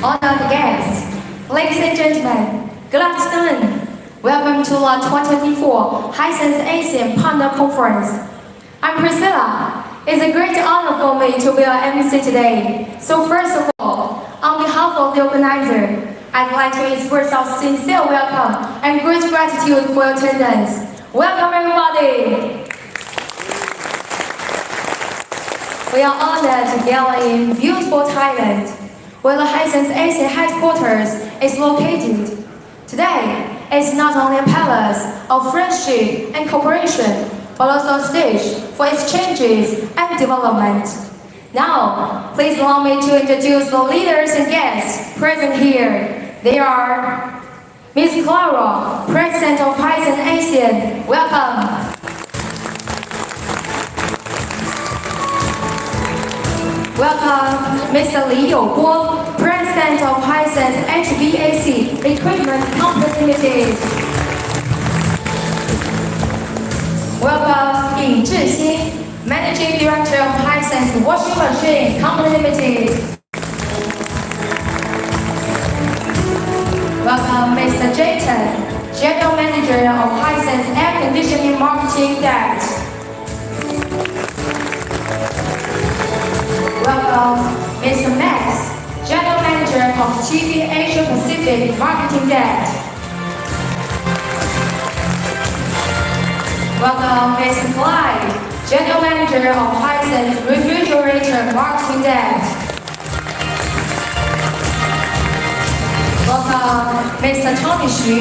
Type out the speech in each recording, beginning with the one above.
honored guests, ladies and gentlemen, good afternoon. Welcome to the 2024 Hisense Asian Partner Conference. I'm Priscilla. It's a great honor for me to be an MC today. So first of all, on behalf of the organizer, I'd like to express our sincere welcome and great gratitude for your attendance. Welcome everybody! We are honored to gather in beautiful Thailand, where the Hisense Asia headquarters is located. Today is not only a palace of friendship and cooperation, but also a stage for exchanges and development. Now, please allow me to introduce the leaders and guests present here. They are Ms. Clara, President of Hisense Asia. Welcome. Welcome, Mr. Li Youguo, President of Hisense HVAC Equipment Company Limited. Welcome, Ying Zhixin, Managing Director of Hisense Washing Machine Company Limited. Welcome, Mr. Jay Chen, General Manager of Hisense Air Conditioning Marketing Dept. Welcome, Mr. Max, General Manager of TV Asia Pacific Marketing Dept. Welcome, Mr. Clyde, General Manager of Hisense Refrigerator Marketing Dept. Welcome, Mr. Tony Xu,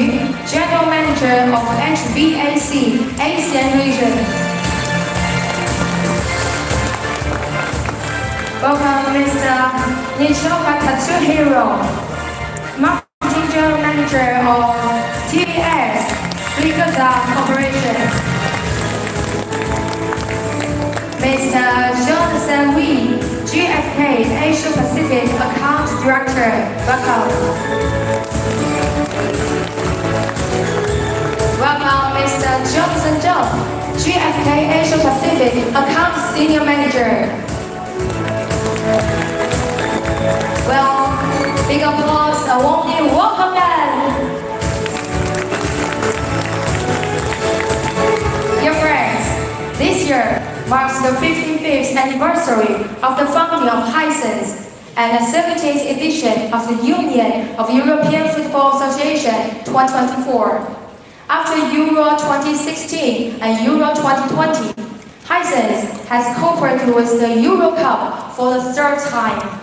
General Manager of HVAC Asian Region. Welcome, Mr. Nishoka Katsuhiro, Marketing General Manager of TBS Rigaza Corporation. Mr. Jonathan Wee, GFK Asia Pacific Account Director. Welcome. Welcome, Mr. Johnson Zhou, GFK Asia Pacific Account Senior Manager. Well, big applause, a warmly welcome them. Dear friends, this year marks the 55th anniversary of the founding of Hisense and the 70th edition of the Union of European Football Association 2024. After Euro 2016 and Euro 2020, Hisense has cooperated with the Euro Cup for the third time.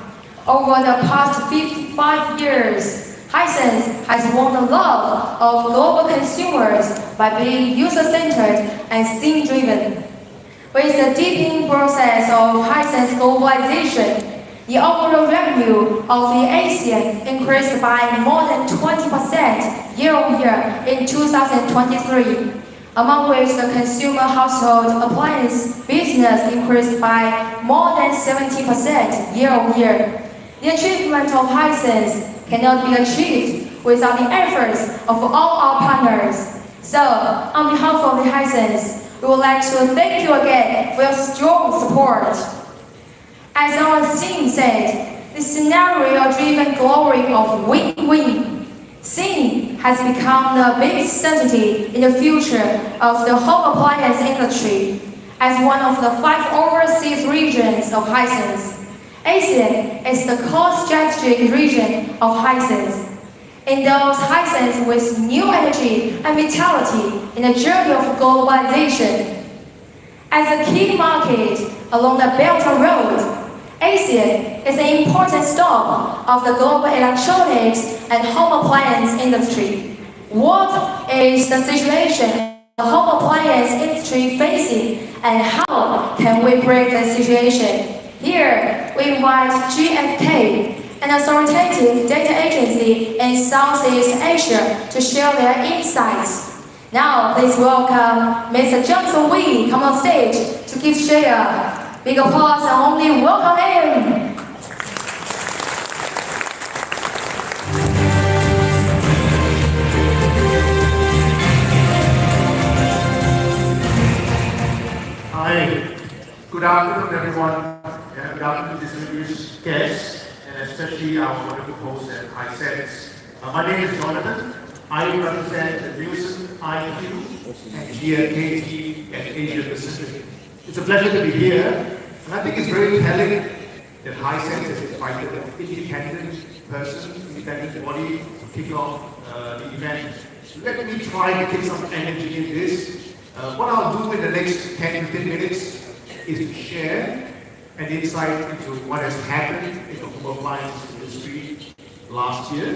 Over the past 55 years, Hisense has won the love of global consumers by being user-centered and scene-driven. With the deepening process of Hisense globalization, the overall revenue of the ASEAN increased by more than 20% year-on-year in 2023. Among which the consumer household appliance business increased by more than 70% year-on-year. The achievement of Hisense cannot be achieved without the efforts of all our partners. So, on behalf of the Hisense, we would like to thank you again for your strong support. As our theme said, the scenario-driven glory of win-win. Scene has become the biggest certainty in the future of the home appliance industry. As one of the 5 overseas regions of Hisense, ASEAN is the core strategic region of Hisense. Endows Hisense with new energy and vitality in the journey of globalization. As a key market along the Belt and Road, ASEAN is an important stop of the global electronics and home appliance industry. What is the situation the home appliance industry facing and how can we break the situation? Here, we invite GFK, an authoritative data agency in Southeast Asia, to share their insights. Now, please welcome Mr. Johnson Wee come on stage to give share. Big applause and only welcome him. Hi, good afternoon everyone. Good afternoon distinguished guests and especially our wonderful host at Hisense. My name is Jonathan. I represent the Nielsen IQ and GLKT and Asia Pacific. It's a pleasure to be here, and I think it's very telling that Hisense has invited an independent person, independent body to kick off the event. Let me try to take some energy in this. What I'll do in the next 10-15 minutes is to share an insight into what has happened in the home appliance industry last year,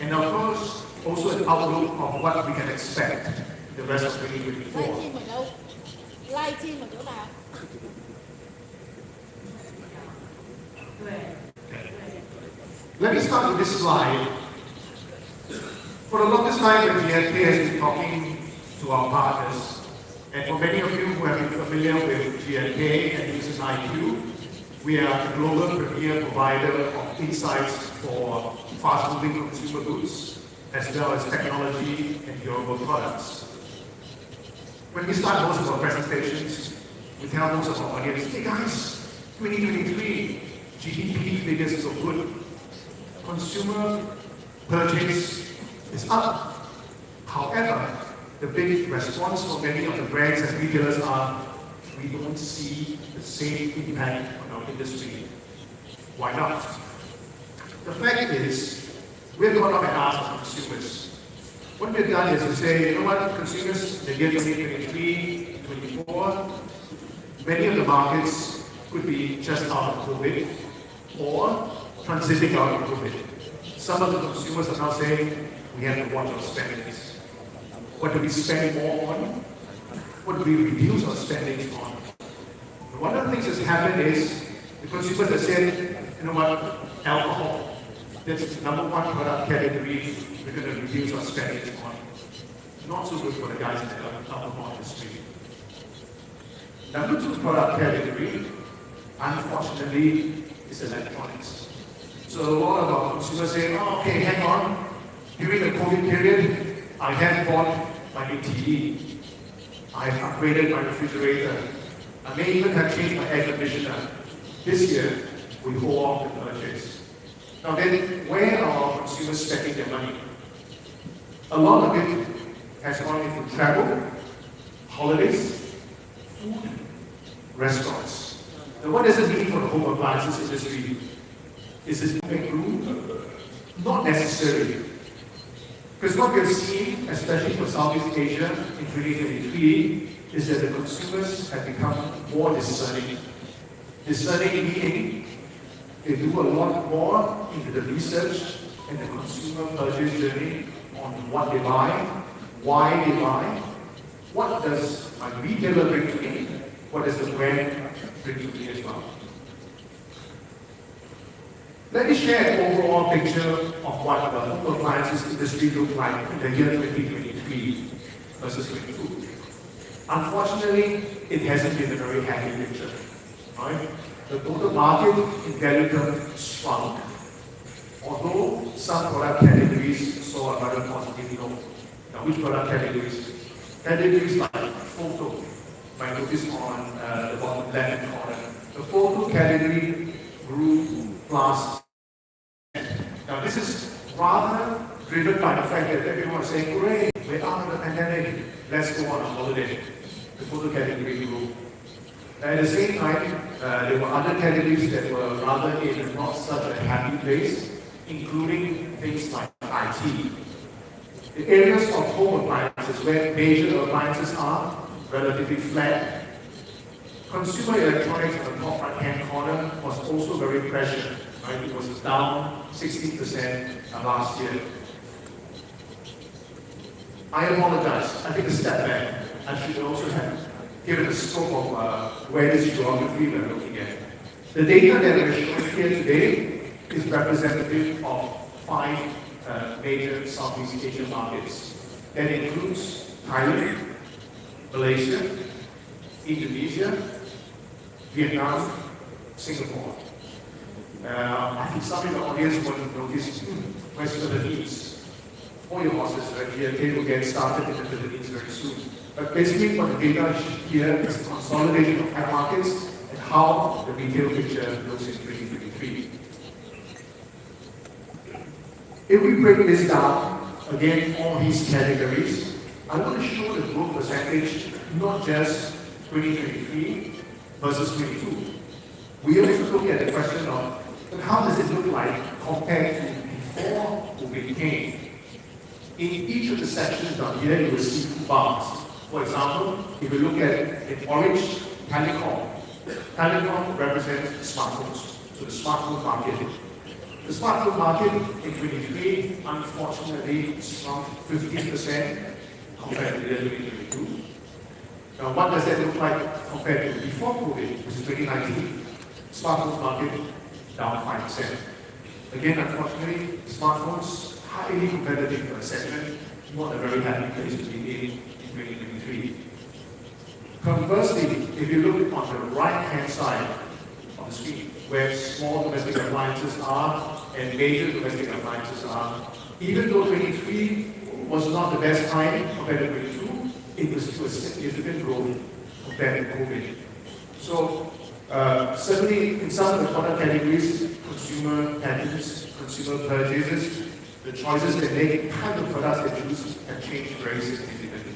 and of course, also an outlook of what we can expect the rest of 2024. Let me start with this slide. For the longest time, the GSP has been talking to our partners, and for many of you who have been familiar with GLK and Nielsen IQ, we are the global premier provider of insights for fast-moving consumer goods, as well as technology and durable products. When we start most of our presentations, we tell most of our audience, hey guys, 2023, GDP figures look good. Consumer purchase is up. However, the big response from many of the brands and retailers are, we don't see the same impact on our industry. Why not? The fact is, we've gone up and asked our consumers. What we've done is to say, you know what, consumers, in the year 2023, 2024, many of the markets could be just out of COVID or transiting out of COVID. Some of the consumers are now saying, we have to watch our spendings. What do we spend more on? What do we reduce our spending on? And one of the things that's happened is the consumers have said, you know what, alcohol, that's the number one product category we're going to reduce our spending on. Not so good for the guys in the alcohol industry. Number two product category, unfortunately, is electronics. So a lot of our consumers say, oh, okay, hang on. During the COVID period, I have bought my new TV. I have upgraded my refrigerator. I may even have changed my air conditioner. This year, we hold off the purchase. Now then, where are our consumers spending their money? A lot of it has gone into travel, holidays, food, restaurants. Now what does it mean for the home appliances industry? Is it make room? Not necessarily. Because what we have seen, especially for Southeast Asia in 2023, is that the consumers have become more discerning. Discerning meaning they do a lot more into the research and the consumer purchase journey on what they buy, why they buy, what does my retailer bring to me, what does the brand bring to me as well. Let me share an overall picture of what the home appliances industry looked like in the year 2023 versus 2022. Unfortunately, it hasn't been a very happy picture. Right? The total market in value terms shrunk, although some product categories saw a rather positive note. Now, which product categories? Categories like photo, you might notice on the bottom left corner. The photo category grew plus. Now, this is rather driven by the fact that everyone is saying, hooray, we're out of the pandemic, let's go on a holiday. The photo category grew. At the same time, there were other categories that were rather in not such a happy place, including things like IT. The areas of home appliances where major appliances are relatively flat. Consumer electronics on the top right-hand corner was also very pressured. Right? It was down 16% last year. I apologize. I take a step back. I should also have given the scope of where this geography we're looking at. The data that we're showing here today is representative of 5 major Southeast Asian markets. That includes Thailand, Malaysia, Indonesia, Vietnam, Singapore. I think some in the audience will notice, where's the Philippines? Hold your horses, right? GLK will get started in the Philippines very soon. But basically what the data here is a consolidation of ad markets and how the retail picture looks in 2023. If we break this down, again, all these categories, I'm going to show the growth percentage, not just 2023 versus 22. We also look at the question of how does it look like compared to before COVID came. In each of the sections down here, you will see two bars. For example, if you look at in orange, telecom. Telecom represents smartphones, so the smartphone market. The smartphone market in 23, unfortunately, shrunk 15% compared to the year 2022. Now, what does that look like compared to before COVID, which is 2019? Smartphone market down 5%. Again, unfortunately, smartphones highly competitive segment, not a very happy place to be in 2023. Conversely, if you look on the right-hand side of the screen, where small domestic appliances are and major domestic appliances are, even though 23 was not the best time compared to 22, it was still a significant growth compared to COVID. So, certainly in some of the product categories, consumer patterns, consumer purchases, the choices they make, the kind of products they choose have changed very significantly.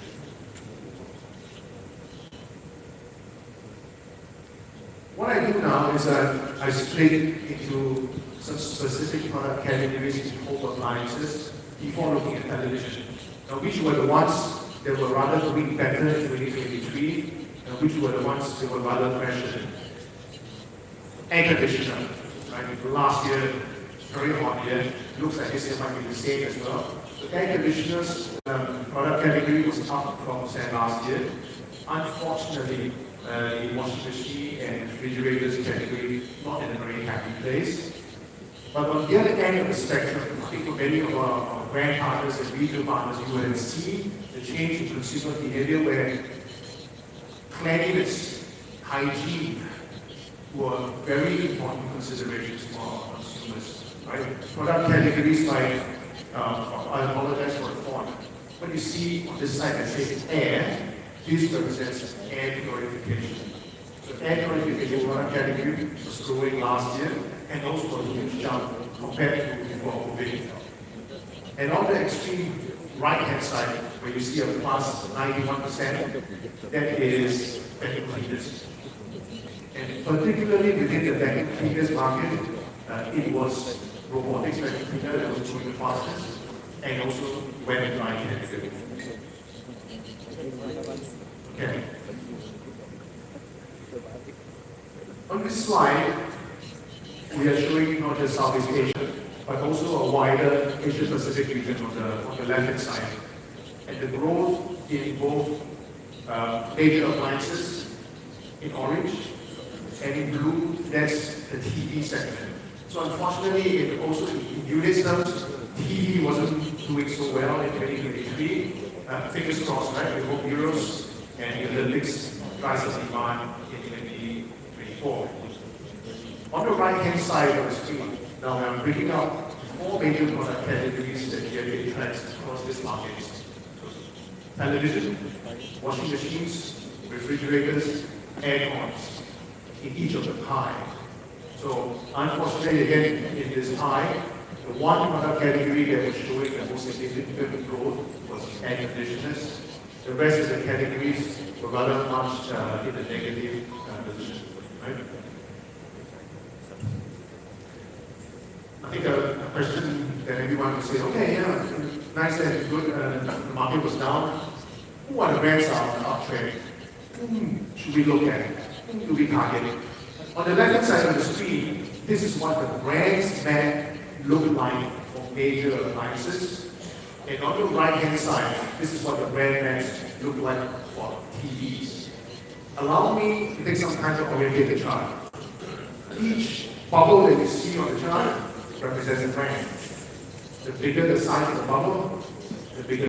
What I do now is I split into some specific product categories in home appliances before looking at television. Now, which were the ones that were rather doing better in 2023, and which were the ones that were rather pressured? Air conditioner, right? Last year, very hot year. Looks like this year might be the same as well. The air conditioners product category was up from say last year. Unfortunately, the washing machine and refrigerators category not in a very happy place. But on the other end of the spectrum, I think for many of our brand partners and retail partners, you will have seen the change in consumer behavior where cleanliness, hygiene were very important considerations for our consumers. Right? Product categories like, I apologize for the font. What you see on this side that says air, this represents air purification. So air purification product category was growing last year and also a huge jump compared to before COVID. And on the extreme right-hand side, where you see a plus 91%, that is vacuum cleaners. And particularly within the vacuum cleaners market, it was robotics vacuum cleaner that was growing the fastest, and also wet and dry category. Okay. On this slide, we are showing not just Southeast Asia, but also a wider Asia-Pacific region on the left-hand side. And the growth in both major appliances in orange and in blue, that's the TV segment. So unfortunately, also in unit terms, TV wasn't doing so well in 2023. Fingers crossed, right? We hope Euros and the Olympics rise of demand in 2024. On the right-hand side of the screen, now I'm breaking out four major product categories that get trends across this market. Television, washing machines, refrigerators, air cons in each of the pie. So unfortunately, again, in this pie, the one product category that was showing the most significant growth was air conditioners. The rest of the categories were rather much in the negative position. Right? I think a question that everyone would say, okay, yeah, nice and good, the market was down. Who are the brands that are on the uptrend? Whom should we look at? Whom do we target? On the left-hand side of the screen, this is what the brands map look like for major appliances. And on the right-hand side, this is what the brand maps look like for TVs. Allow me to take some time to orientate the chart. Each bubble that you see on the chart represents a brand. The bigger the size of the bubble,